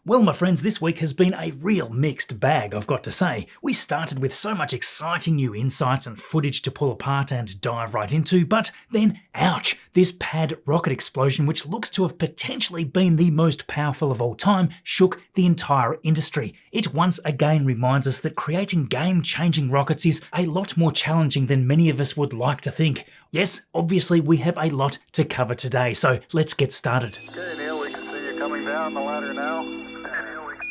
Well, my friends, this week has been a real mixed bag, I've got to say. We started with so much exciting new insights and footage to pull apart and dive right into, but then, ouch, this pad rocket explosion, which looks to have potentially been the most powerful of all time, shook the entire industry. It once again reminds us that creating game-changing rockets is a lot more challenging than many of us would like to think. Yes, obviously we have a lot to cover today, so let's get started. Okay, Neil, we can see you coming down the ladder now.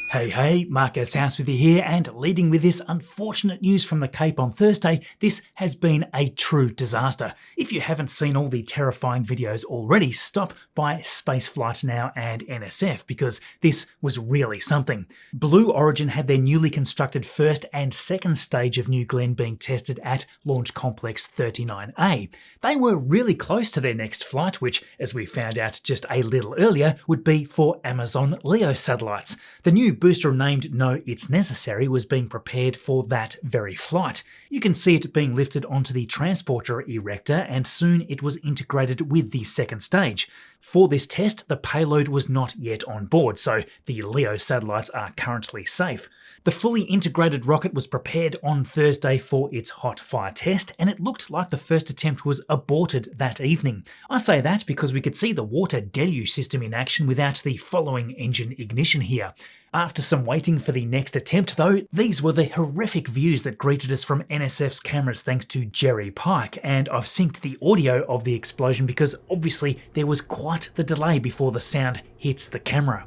Hey, Marcus House with you here, and leading with this unfortunate news from the Cape on Thursday, this has been a true disaster. If you haven't seen all the terrifying videos already, stop by Spaceflight Now and NSF, because this was really something. Blue Origin had their newly constructed first and second stage of New Glenn being tested at Launch Complex 39A. They were really close to their next flight, which, as we found out just a little earlier, would be for Amazon LEO satellites. The new booster named No It's Necessary was being prepared for that very flight. You can see it being lifted onto the transporter erector, and soon it was integrated with the second stage. For this test, the payload was not yet on board, so the LEO satellites are currently safe. The fully integrated rocket was prepared on Thursday for its hot fire test, and it looked like the first attempt was aborted that evening. I say that because we could see the water deluge system in action without the following engine ignition here. After some waiting for the next attempt though, these were the horrific views that greeted us from NSF's cameras thanks to Jerry Pike, and I've synced the audio of the explosion because obviously there was quite the delay before the sound hits the camera.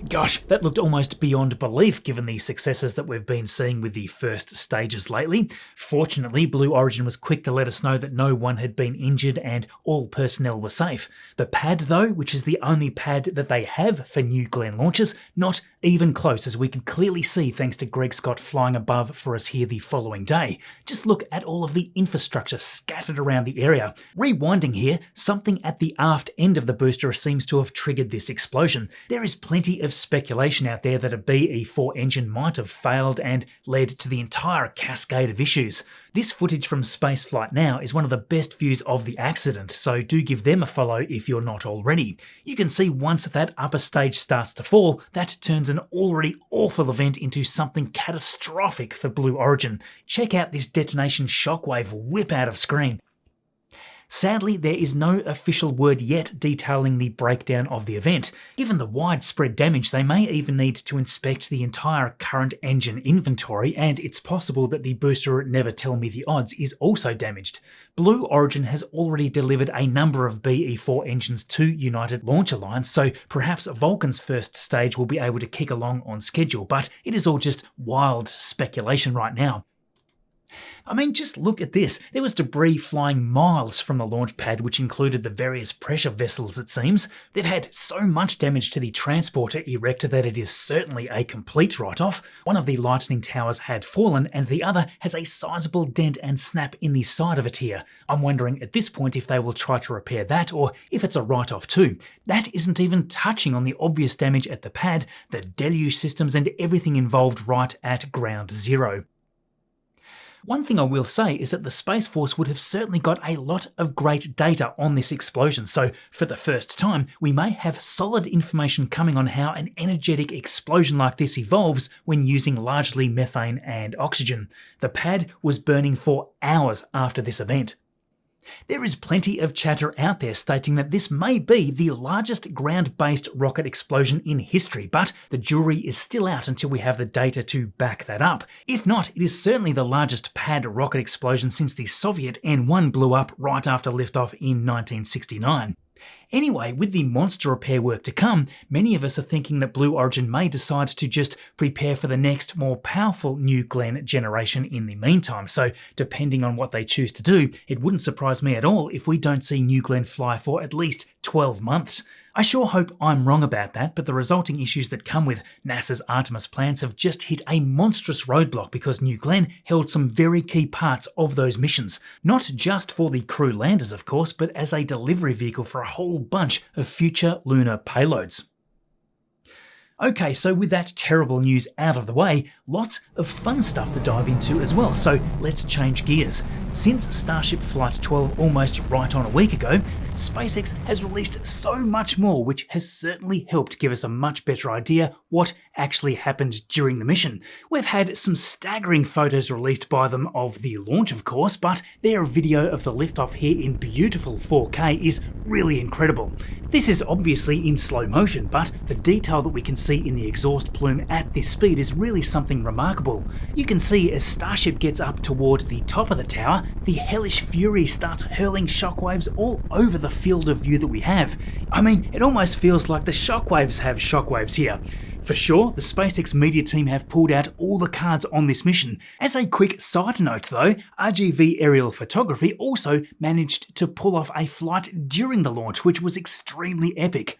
Gosh, that looked almost beyond belief given the successes that we've been seeing with the first stages lately. Fortunately, Blue Origin was quick to let us know that no one had been injured and all personnel were safe. The pad though, which is the only pad that they have for New Glenn launches, not even close, as we can clearly see thanks to Greg Scott flying above for us here the following day. Just look at all of the infrastructure scattered around the area. Rewinding here, something at the aft end of the booster seems to have triggered this explosion. There is plenty of speculation out there that a BE-4 engine might have failed and led to the entire cascade of issues. This footage from Spaceflight Now is one of the best views of the accident, so do give them a follow if you're not already. You can see once that upper stage starts to fall, that turns an already awful event into something catastrophic for Blue Origin. Check out this detonation shockwave whip out of screen. Sadly, there is no official word yet detailing the breakdown of the event. Given the widespread damage, they may even need to inspect the entire current engine inventory, and it's possible that the booster Never Tell Me the Odds is also damaged. Blue Origin has already delivered a number of BE-4 engines to United Launch Alliance, so perhaps Vulcan's first stage will be able to kick along on schedule, but it is all just wild speculation right now. I mean, just look at this. There was debris flying miles from the launch pad, which included the various pressure vessels, it seems. They've had so much damage to the transporter erector that it is certainly a complete write-off. One of the lightning towers had fallen, and the other has a sizable dent and snap in the side of it here. I'm wondering at this point if they will try to repair that, or if it's a write-off too. That isn't even touching on the obvious damage at the pad, the deluge systems, and everything involved right at ground zero. One thing I will say is that the Space Force would have certainly got a lot of great data on this explosion, so for the first time we may have solid information coming on how an energetic explosion like this evolves when using largely methane and oxygen. The pad was burning for hours after this event. There is plenty of chatter out there stating that this may be the largest ground-based rocket explosion in history, but the jury is still out until we have the data to back that up. If not, it is certainly the largest pad rocket explosion since the Soviet N-1 blew up right after liftoff in 1969. Anyway, with the monster repair work to come, many of us are thinking that Blue Origin may decide to just prepare for the next, more powerful New Glenn generation in the meantime, so depending on what they choose to do, it wouldn't surprise me at all if we don't see New Glenn fly for at least 12 months. I sure hope I'm wrong about that, but the resulting issues that come with NASA's Artemis plans have just hit a monstrous roadblock because New Glenn held some very key parts of those missions. Not just for the crew landers, of course, but as a delivery vehicle for a whole bunch of future lunar payloads. Okay, so with that terrible news out of the way, lots of fun stuff to dive into as well, so let's change gears. Since Starship Flight 12 almost right on a week ago, SpaceX has released so much more, which has certainly helped give us a much better idea what actually happened during the mission. We've had some staggering photos released by them of the launch, of course, but their video of the liftoff here in beautiful 4K is really incredible. This is obviously in slow motion, but the detail that we can see in the exhaust plume at this speed is really something remarkable. You can see as Starship gets up toward the top of the tower, the hellish fury starts hurling shockwaves all over the field of view that we have. I mean, it almost feels like the shockwaves have shockwaves here. For sure, the SpaceX media team have pulled out all the cards on this mission. As a quick side note though, RGV Aerial Photography also managed to pull off a flight during the launch, which was extremely epic.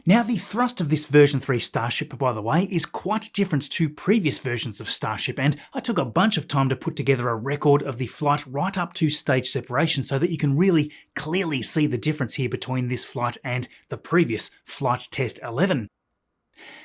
Now, the thrust of this version 3 Starship, by the way, is quite different to previous versions of Starship, and I took a bunch of time to put together a record of the flight right up to stage separation so that you can really clearly see the difference here between this flight and the previous Flight Test 11.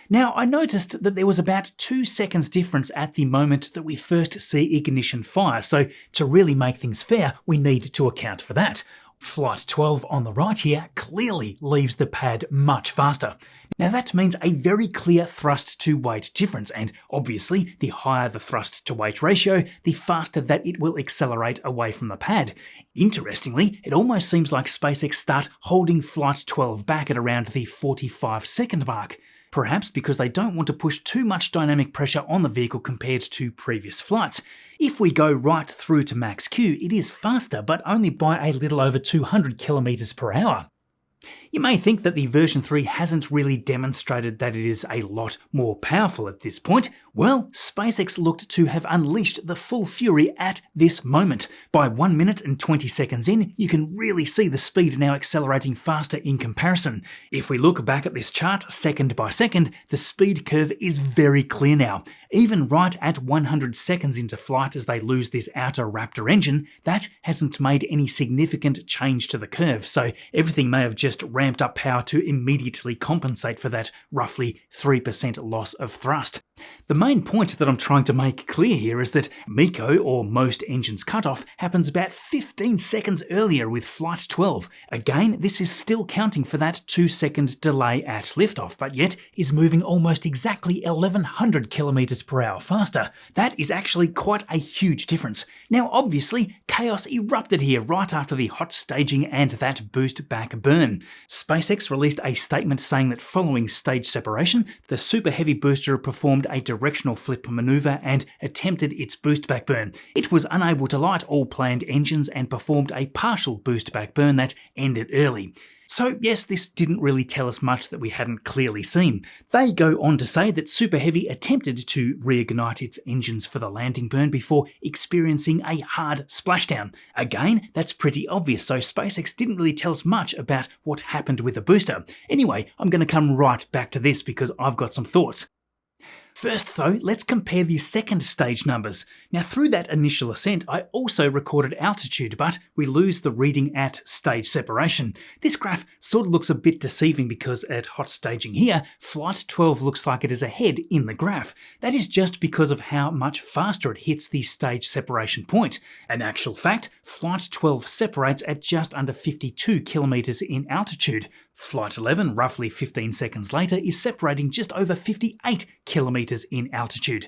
Now, I noticed that there was about 2 seconds difference at the moment that we first see ignition fire, so to really make things fair, we need to account for that. Flight 12 on the right here clearly leaves the pad much faster. Now that means a very clear thrust to weight difference, and obviously the higher the thrust to weight ratio, the faster that it will accelerate away from the pad. Interestingly, it almost seems like SpaceX start holding Flight 12 back at around the 45-second mark. Perhaps because they don't want to push too much dynamic pressure on the vehicle compared to previous flights. If we go right through to max Q, it is faster, but only by a little over 200 kilometers per hour. You may think that the version 3 hasn't really demonstrated that it is a lot more powerful at this point. Well, SpaceX looked to have unleashed the full fury at this moment. By 1 minute and 20 seconds in, you can really see the speed now accelerating faster in comparison. If we look back at this chart second by second, the speed curve is very clear now. Even right at 100 seconds into flight as they lose this outer Raptor engine, that hasn't made any significant change to the curve, so everything may have just ramped up power to immediately compensate for that roughly 3% loss of thrust. The main point that I'm trying to make clear here is that MECO, or most engines cutoff, happens about 15 seconds earlier with Flight 12. Again, this is still counting for that 2-second delay at liftoff, but yet is moving almost exactly 1100 kilometers per hour faster. That is actually quite a huge difference. Now obviously, chaos erupted here right after the hot staging and that boost back burn. SpaceX released a statement saying that following stage separation, the Super Heavy booster performed a directional flip maneuver and attempted its boost back burn. It was unable to light all planned engines and performed a partial boost back burn that ended early. So yes, this didn't really tell us much that we hadn't clearly seen. They go on to say that Super Heavy attempted to reignite its engines for the landing burn before experiencing a hard splashdown. Again, that's pretty obvious, so SpaceX didn't really tell us much about what happened with the booster. Anyway, I'm going to come right back to this because I've got some thoughts. First though, let's compare the second stage numbers. Now through that initial ascent, I also recorded altitude, but we lose the reading at stage separation. This graph sort of looks a bit deceiving because at hot staging here, Flight 12 looks like it is ahead in the graph. That is just because of how much faster it hits the stage separation point. In actual fact, Flight 12 separates at just under 52 kilometers in altitude. Flight 11, roughly 15 seconds later, is separating just over 58 kilometers in altitude.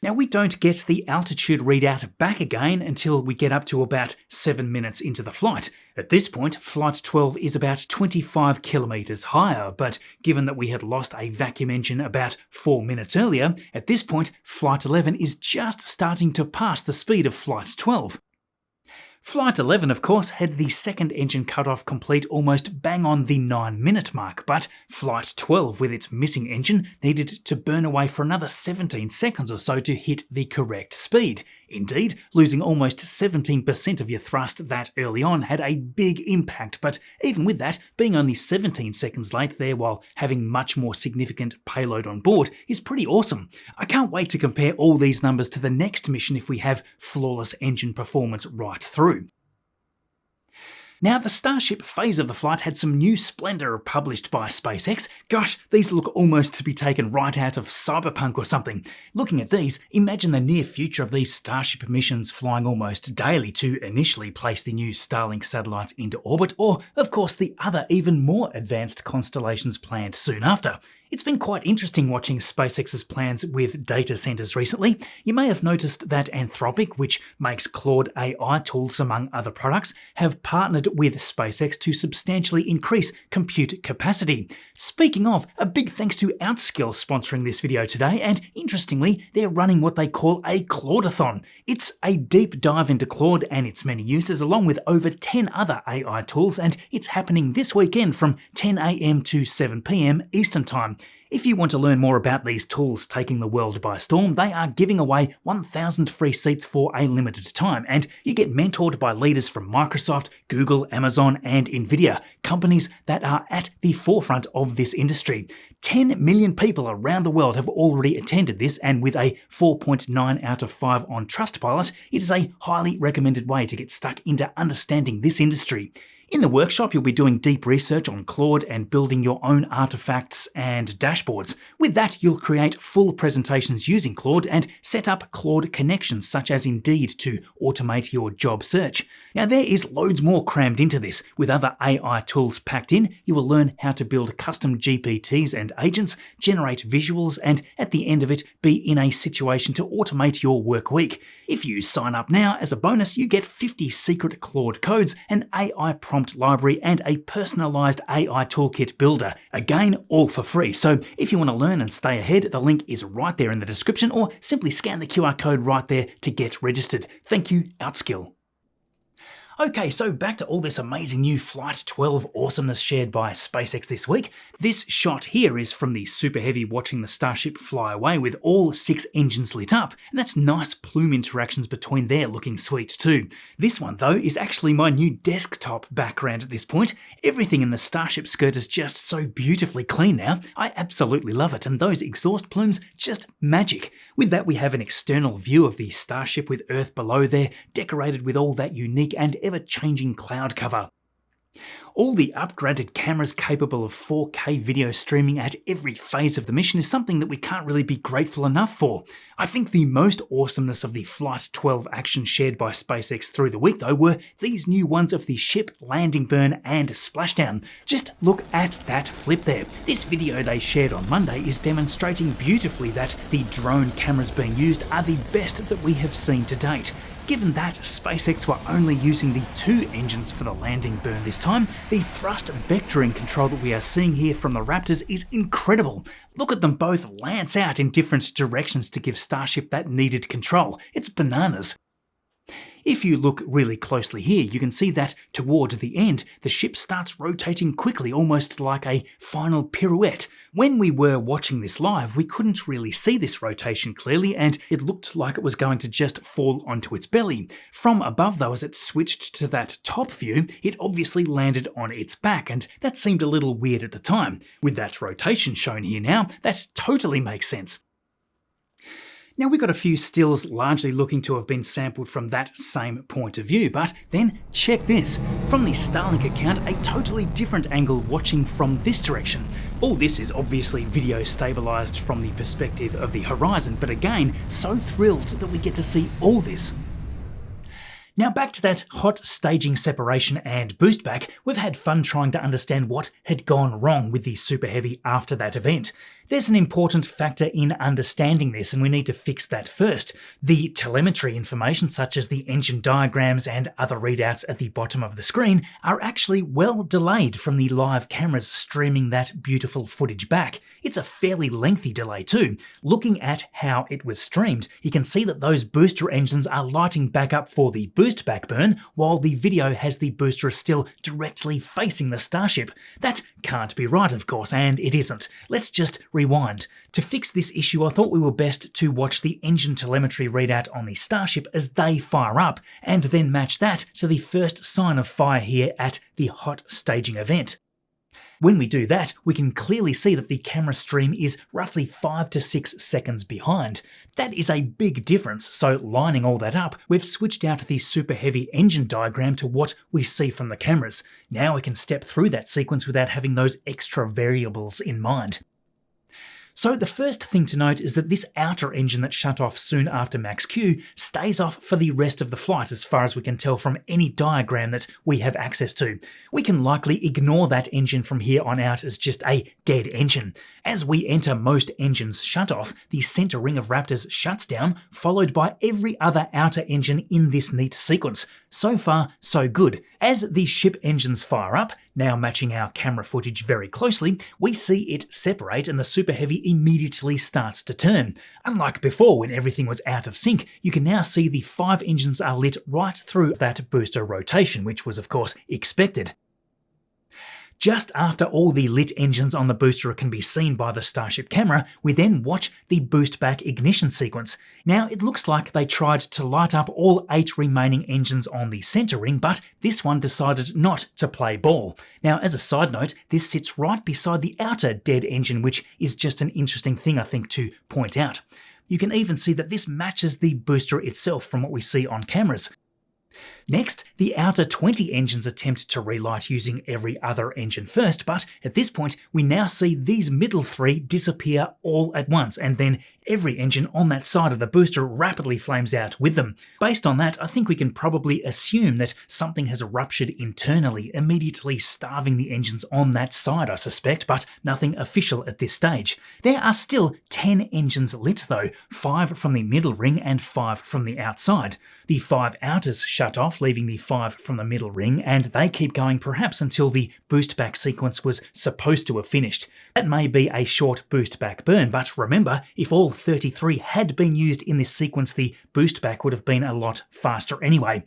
Now we don't get the altitude readout back again until we get up to about 7 minutes into the flight. At this point, Flight 12 is about 25 kilometers higher, but given that we had lost a vacuum engine about 4 minutes earlier, at this point, Flight 11 is just starting to pass the speed of Flight 12. Flight 11, of course, had the second engine cutoff complete almost bang on the 9-minute mark, but Flight 12, with its missing engine, needed to burn away for another 17 seconds or so to hit the correct speed. Indeed, losing almost 17% of your thrust that early on had a big impact, but even with that, being only 17 seconds late there while having much more significant payload on board is pretty awesome. I can't wait to compare all these numbers to the next mission if we have flawless engine performance right through. Now, the Starship phase of the flight had some new splendour published by SpaceX. Gosh, these look almost to be taken right out of Cyberpunk or something. Looking at these, imagine the near future of these Starship missions flying almost daily to initially place the new Starlink satellites into orbit, or, of course, the other even more advanced constellations planned soon after. It's been quite interesting watching SpaceX's plans with data centers recently. You may have noticed that Anthropic, which makes Claude AI tools among other products, have partnered with SpaceX to substantially increase compute capacity. Speaking of, a big thanks to Outskill sponsoring this video today, and interestingly, they're running what they call a Claudeathon. It's a deep dive into Claude and its many uses, along with over 10 other AI tools, and it's happening this weekend from 10 AM to 7 PM Eastern Time. If you want to learn more about these tools taking the world by storm, they are giving away 1,000 free seats for a limited time, and you get mentored by leaders from Microsoft, Google, Amazon, and Nvidia, companies that are at the forefront of this industry. 10 million people around the world have already attended this, and with a 4.9 out of 5 on Trustpilot, it is a highly recommended way to get stuck into understanding this industry. In the workshop, you'll be doing deep research on Claude and building your own artifacts and dashboards. With that, you'll create full presentations using Claude and set up Claude connections such as Indeed to automate your job search. Now, there is loads more crammed into this. With other AI tools packed in, you will learn how to build custom GPTs and agents, generate visuals, and at the end of it, be in a situation to automate your work week. If you sign up now, as a bonus, you get 50 secret Claude codes, an AI prompt library, and a personalized AI toolkit builder. Again, all for free. So if you want to learn and stay ahead, the link is right there in the description, or simply scan the QR code right there to get registered. Thank you, Outskill. Okay, so back to all this amazing new Flight 12 awesomeness shared by SpaceX this week. This shot here is from the Super Heavy watching the Starship fly away with all 6 engines lit up, and that's nice plume interactions between there looking sweet too. This one though is actually my new desktop background at this point. Everything in the Starship skirt is just so beautifully clean now. I absolutely love it, and those exhaust plumes, just magic. With that, we have an external view of the Starship with Earth below there, decorated with all that unique and ever-changing cloud cover. All the upgraded cameras capable of 4K video streaming at every phase of the mission is something that we can't really be grateful enough for. I think the most awesomeness of the Flight 12 action shared by SpaceX through the week though were these new ones of the ship, landing burn, and splashdown. Just look at that flip there. This video they shared on Monday is demonstrating beautifully that the drone cameras being used are the best that we have seen to date. Given that SpaceX were only using the 2 engines for the landing burn this time, the thrust vectoring control that we are seeing here from the Raptors is incredible. Look at them both lance out in different directions to give Starship that needed control. It's bananas. If you look really closely here, you can see that toward the end, the ship starts rotating quickly, almost like a final pirouette. When we were watching this live, we couldn't really see this rotation clearly, and it looked like it was going to just fall onto its belly. From above though, as it switched to that top view, it obviously landed on its back, and that seemed a little weird at the time. With that rotation shown here now, that totally makes sense. Now we got a few stills largely looking to have been sampled from that same point of view, but then check this. From the Starlink account, a totally different angle watching from this direction. All this is obviously video stabilized from the perspective of the horizon, but again, so thrilled that we get to see all this. Now back to that hot staging separation and boost back, we've had fun trying to understand what had gone wrong with the Super Heavy after that event. There's an important factor in understanding this, and we need to fix that first. The telemetry information, such as the engine diagrams and other readouts at the bottom of the screen, are actually well delayed from the live cameras streaming that beautiful footage back. It's a fairly lengthy delay too. Looking at how it was streamed, you can see that those booster engines are lighting back up for the boost back burn, while the video has the booster still directly facing the Starship. That can't be right, of course, and it isn't. Let's just rewind. To fix this issue, I thought we were best to watch the engine telemetry readout on the Starship as they fire up, and then match that to the first sign of fire here at the hot staging event. When we do that, we can clearly see that the camera stream is roughly 5 to 6 seconds behind. That is a big difference, so lining all that up, we've switched out the super heavy engine diagram to what we see from the cameras. Now we can step through that sequence without having those extra variables in mind. So the first thing to note is that this outer engine that shut off soon after max Q stays off for the rest of the flight as far as we can tell from any diagram that we have access to. We can likely ignore that engine from here on out as just a dead engine. As we enter most engines shut off, the center ring of Raptors shuts down, followed by every other outer engine in this neat sequence. So far, so good. As the ship engines fire up, now matching our camera footage very closely, we see it separate and the Super Heavy immediately starts to turn. Unlike before when everything was out of sync, you can now see the 5 engines are lit right through that booster rotation, which was of course expected. Just after all the lit engines on the booster can be seen by the Starship camera, we then watch the boost back ignition sequence. Now it looks like they tried to light up all 8 remaining engines on the center ring, but this one decided not to play ball. Now as a side note, this sits right beside the outer dead engine, which is just an interesting thing I think to point out. You can even see that this matches the booster itself from what we see on cameras. Next, the outer 20 engines attempt to relight using every other engine first, but at this point we now see these middle 3 disappear all at once, and then every engine on that side of the booster rapidly flames out with them. Based on that, I think we can probably assume that something has ruptured internally, immediately starving the engines on that side, I suspect, but nothing official at this stage. There are still 10 engines lit though, 5 from the middle ring and 5 from the outside. The 5 outers shut off, leaving the 5 from the middle ring, and they keep going perhaps until the boost back sequence was supposed to have finished. That may be a short boost back burn, but remember, if all 33 had been used in this sequence, the boost back would have been a lot faster anyway.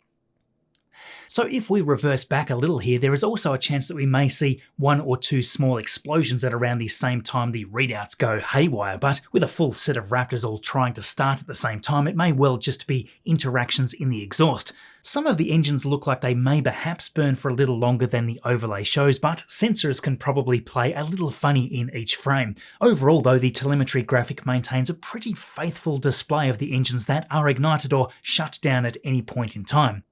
So if we reverse back a little here, there is also a chance that we may see 1 or 2 small explosions at around the same time the readouts go haywire, but with a full set of Raptors all trying to start at the same time, it may well just be interactions in the exhaust. Some of the engines look like they may perhaps burn for a little longer than the overlay shows, but sensors can probably play a little funny in each frame. Overall though, the telemetry graphic maintains a pretty faithful display of the engines that are ignited or shut down at any point in time.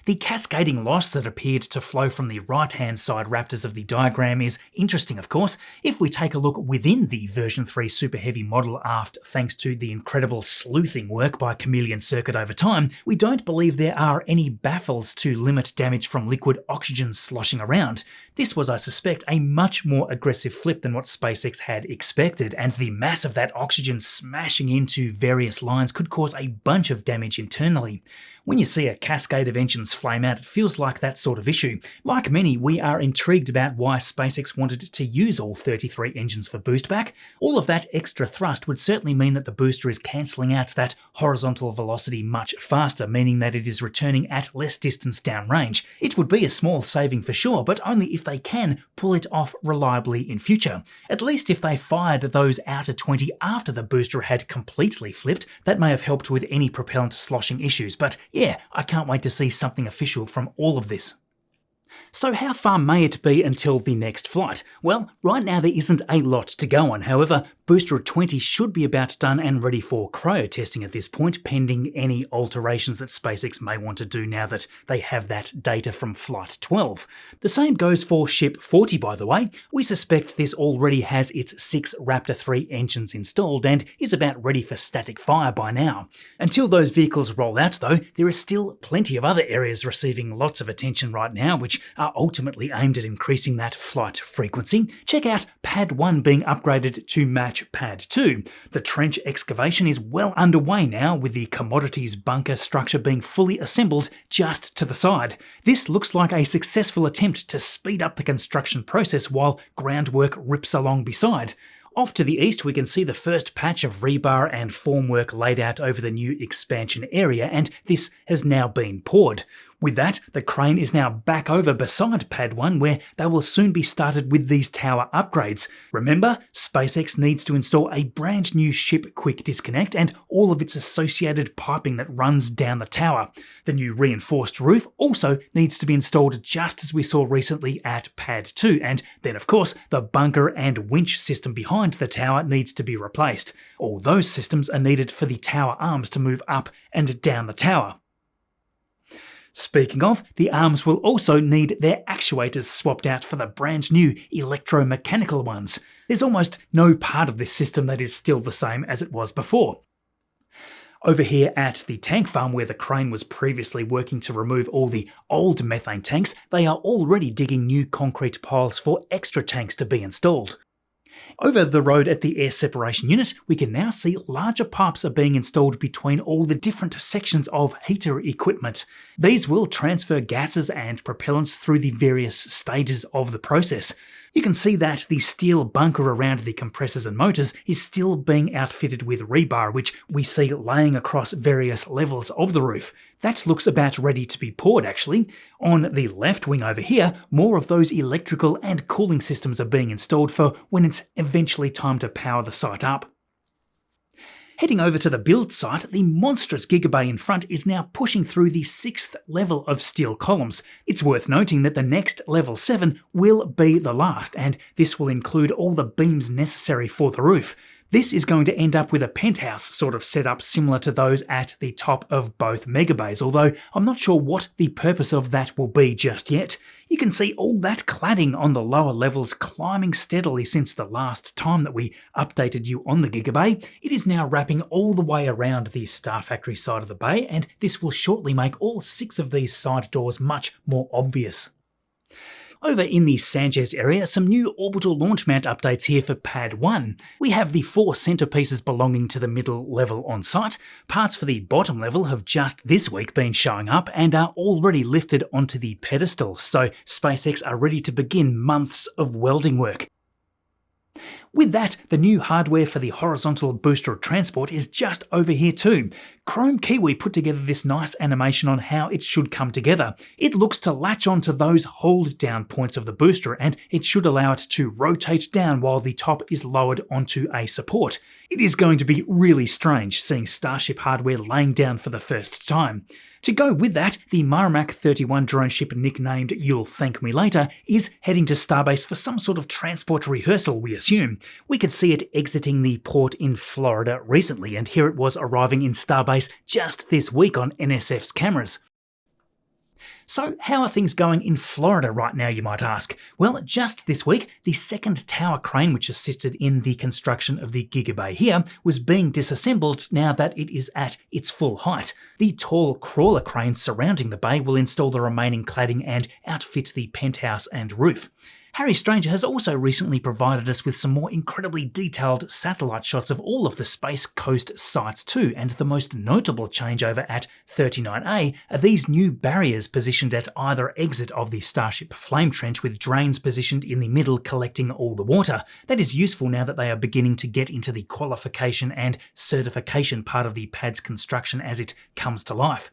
The cascading loss that appeared to flow from the right-hand side Raptors of the diagram is interesting, of course. If we take a look within the version 3 Super Heavy model aft, thanks to the incredible sleuthing work by ChameleonCircuit over time, we don't believe there are any baffles to limit damage from liquid oxygen sloshing around. This was, I suspect, a much more aggressive flip than what SpaceX had expected, and the mass of that oxygen smashing into various lines could cause a bunch of damage internally. When you see a cascade of engines flame out, it feels like that sort of issue. Like many, we are intrigued about why SpaceX wanted to use all 33 engines for boostback. All of that extra thrust would certainly mean that the booster is cancelling out that horizontal velocity much faster, meaning that it is returning at less distance downrange. It would be a small saving for sure, but only if they can pull it off reliably in future. At least if they fired those outer 20 after the booster had completely flipped, that may have helped with any propellant sloshing issues, but yeah, I can't wait to see something official from all of this. So how far may it be until the next flight? Well, right now there isn't a lot to go on. However, Booster 20 should be about done and ready for cryo testing at this point, pending any alterations that SpaceX may want to do now that they have that data from Flight 12. The same goes for Ship 40, by the way. We suspect this already has its 6 Raptor 3 engines installed and is about ready for static fire by now. Until those vehicles roll out though, there is still plenty of other areas receiving lots of attention right now, which are ultimately aimed at increasing that flight frequency. Check out Pad 1 being upgraded to match Pad 2. The trench excavation is well underway now, with the commodities bunker structure being fully assembled just to the side. This looks like a successful attempt to speed up the construction process while groundwork rips along beside. Off to the east we can see the first patch of rebar and formwork laid out over the new expansion area, and this has now been poured. With that, the crane is now back over beside Pad 1 where they will soon be started with these tower upgrades. Remember, SpaceX needs to install a brand new ship quick disconnect and all of its associated piping that runs down the tower. The new reinforced roof also needs to be installed just as we saw recently at Pad 2, and then of course the bunker and winch system behind the tower needs to be replaced. All those systems are needed for the tower arms to move up and down the tower. Speaking of, the arms will also need their actuators swapped out for the brand new electromechanical ones. There's almost no part of this system that is still the same as it was before. Over here at the tank farm where the crane was previously working to remove all the old methane tanks, they are already digging new concrete piles for extra tanks to be installed. Over the road at the air separation unit, we can now see larger pipes are being installed between all the different sections of heater equipment. These will transfer gases and propellants through the various stages of the process. You can see that the steel bunker around the compressors and motors is still being outfitted with rebar, which we see laying across various levels of the roof. That looks about ready to be poured actually. On the left wing over here, more of those electrical and cooling systems are being installed for when it's eventually time to power the site up. Heading over to the build site, the monstrous gigabay in front is now pushing through the 6th level of steel columns. It's worth noting that the next level 7 will be the last, and this will include all the beams necessary for the roof. This is going to end up with a penthouse sort of setup similar to those at the top of both megabays, although I'm not sure what the purpose of that will be just yet. You can see all that cladding on the lower levels climbing steadily since the last time that we updated you on the gigabay. It is now wrapping all the way around the Star Factory side of the bay, and this will shortly make all 6 of these side doors much more obvious. Over in the Sanchez area, some new orbital launch mount updates here for Pad 1. We have the 4 centerpieces belonging to the middle level on site. Parts for the bottom level have just this week been showing up and are already lifted onto the pedestal, so SpaceX are ready to begin months of welding work. With that, the new hardware for the horizontal booster transport is just over here too. Chrome Kiwi put together this nice animation on how it should come together. It looks to latch onto those hold down points of the booster and it should allow it to rotate down while the top is lowered onto a support. It is going to be really strange seeing Starship hardware laying down for the first time. To go with that, the Maramak 31 drone ship nicknamed You'll Thank Me Later is heading to Starbase for some sort of transport rehearsal, we assume. We could see it exiting the port in Florida recently, and here it was arriving in Starbase just this week on NSF's cameras. So how are things going in Florida right now, you might ask? Well, just this week, the second tower crane which assisted in the construction of the gigabay here was being disassembled now that it is at its full height. The tall crawler cranes surrounding the bay will install the remaining cladding and outfit the penthouse and roof. Harry Stranger has also recently provided us with some more incredibly detailed satellite shots of all of the Space Coast sites too, and the most notable changeover at 39A are these new barriers positioned at either exit of the Starship flame trench with drains positioned in the middle collecting all the water. That is useful now that they are beginning to get into the qualification and certification part of the pad's construction as it comes to life.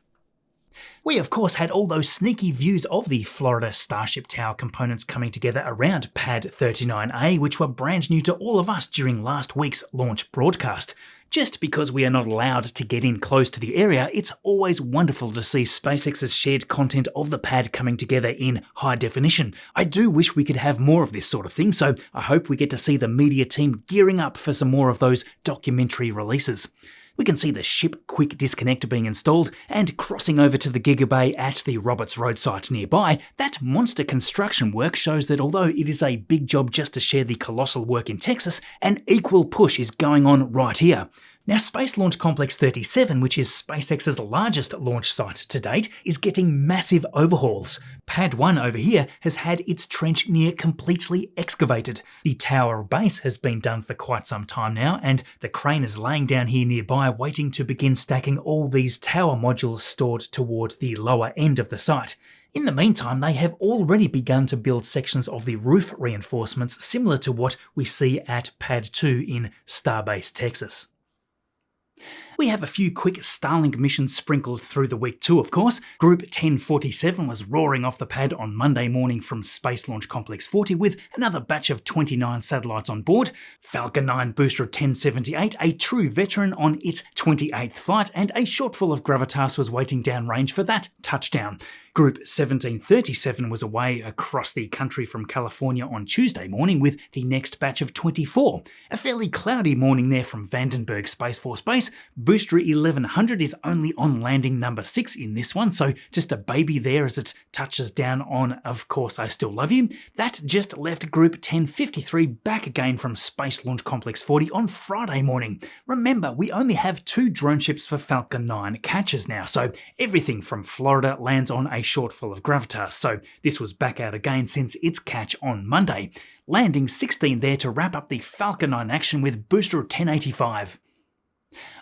We of course had all those sneaky views of the Florida Starship Tower components coming together around Pad 39A, which were brand new to all of us during last week's launch broadcast. Just because we are not allowed to get in close to the area, it's always wonderful to see SpaceX's shared content of the pad coming together in high definition. I do wish we could have more of this sort of thing, so I hope we get to see the media team gearing up for some more of those documentary releases. We can see the ship quick disconnect being installed, and crossing over to the gigabay at the Roberts Road site nearby, that monster construction work shows that although it is a big job just to share the colossal work in Texas, an equal push is going on right here. Now, Space Launch Complex 37, which is SpaceX's largest launch site to date, is getting massive overhauls. Pad 1 over here has had its trench near completely excavated. The tower base has been done for quite some time now, and the crane is laying down here nearby waiting to begin stacking all these tower modules stored toward the lower end of the site. In the meantime, they have already begun to build sections of the roof reinforcements similar to what we see at Pad 2 in Starbase, Texas. We have a few quick Starlink missions sprinkled through the week too, of course. Group 1047 was roaring off the pad on Monday morning from Space Launch Complex 40 with another batch of 29 satellites on board. Falcon 9 booster 1078, a true veteran on its 28th flight, and a shortfall of gravitas was waiting downrange for that touchdown. Group 1737 was away across the country from California on Tuesday morning with the next batch of 24. A fairly cloudy morning there from Vandenberg Space Force Base. Booster 1100 is only on landing number 6 in this one, so just a baby there as it touches down on Of Course I Still Love You. That just left Group 1053 back again from Space Launch Complex 40 on Friday morning. Remember, we only have 2 drone ships for Falcon 9 catches now, so everything from Florida lands on a shortfall of gravitas, so this was back out again since its catch on Monday. Landing 16 there to wrap up the Falcon 9 action with booster 1085.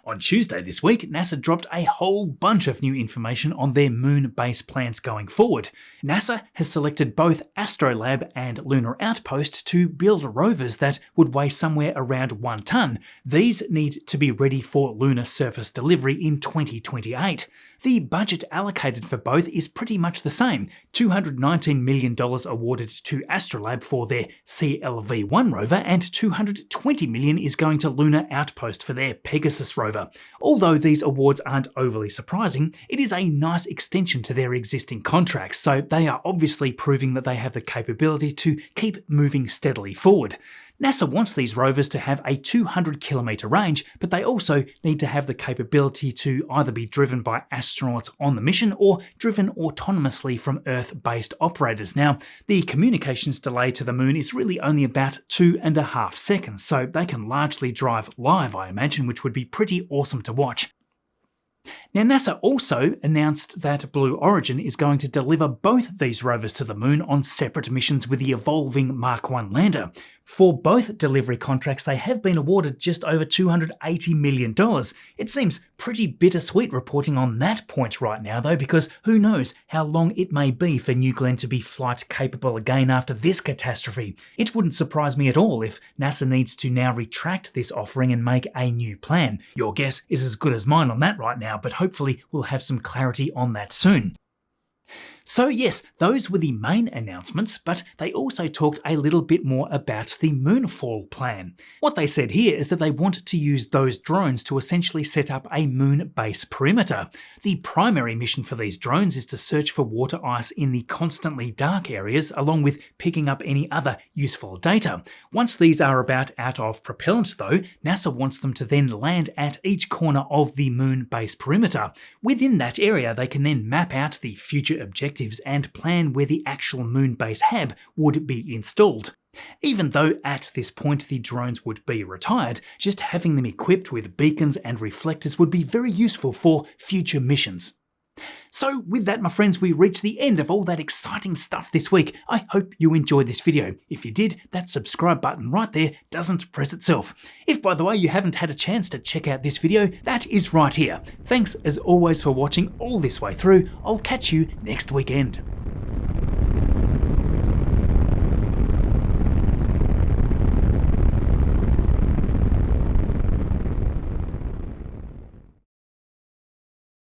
On Tuesday this week, NASA dropped a whole bunch of new information on their moon base plans going forward. NASA has selected both Astrolab and Lunar Outpost to build rovers that would weigh somewhere around 1 ton. These need to be ready for lunar surface delivery in 2028. The budget allocated for both is pretty much the same, $219 million awarded to Astrolab for their CLV-1 rover and $220 million is going to Lunar Outpost for their Pegasus rover. Although these awards aren't overly surprising, it is a nice extension to their existing contracts, so they are obviously proving that they have the capability to keep moving steadily forward. NASA wants these rovers to have a 200-kilometre range, but they also need to have the capability to either be driven by astronauts on the mission or driven autonomously from Earth-based operators. Now, the communications delay to the moon is really only about 2.5 seconds, so they can largely drive live, I imagine, which would be pretty awesome to watch. Now, NASA also announced that Blue Origin is going to deliver both these rovers to the moon on separate missions with the evolving Mark 1 lander. For both delivery contracts, they have been awarded just over $280 million. It seems pretty bittersweet reporting on that point right now though, because who knows how long it may be for New Glenn to be flight capable again after this catastrophe. It wouldn't surprise me at all if NASA needs to now retract this offering and make a new plan. Your guess is as good as mine on that right now, but hopefully we'll have some clarity on that soon. So yes, those were the main announcements, but they also talked a little bit more about the Moonfall plan. What they said here is that they want to use those drones to essentially set up a moon base perimeter. The primary mission for these drones is to search for water ice in the constantly dark areas, along with picking up any other useful data. Once these are about out of propellant though, NASA wants them to then land at each corner of the moon base perimeter. Within that area, they can then map out the future objectives and plan where the actual moon base hab would be installed. Even though at this point the drones would be retired, just having them equipped with beacons and reflectors would be very useful for future missions. So with that, my friends, we reach the end of all that exciting stuff this week. I hope you enjoyed this video. If you did, that subscribe button right there doesn't press itself. If, by the way, you haven't had a chance to check out this video, that is right here. Thanks as always for watching all this way through. I'll catch you next weekend.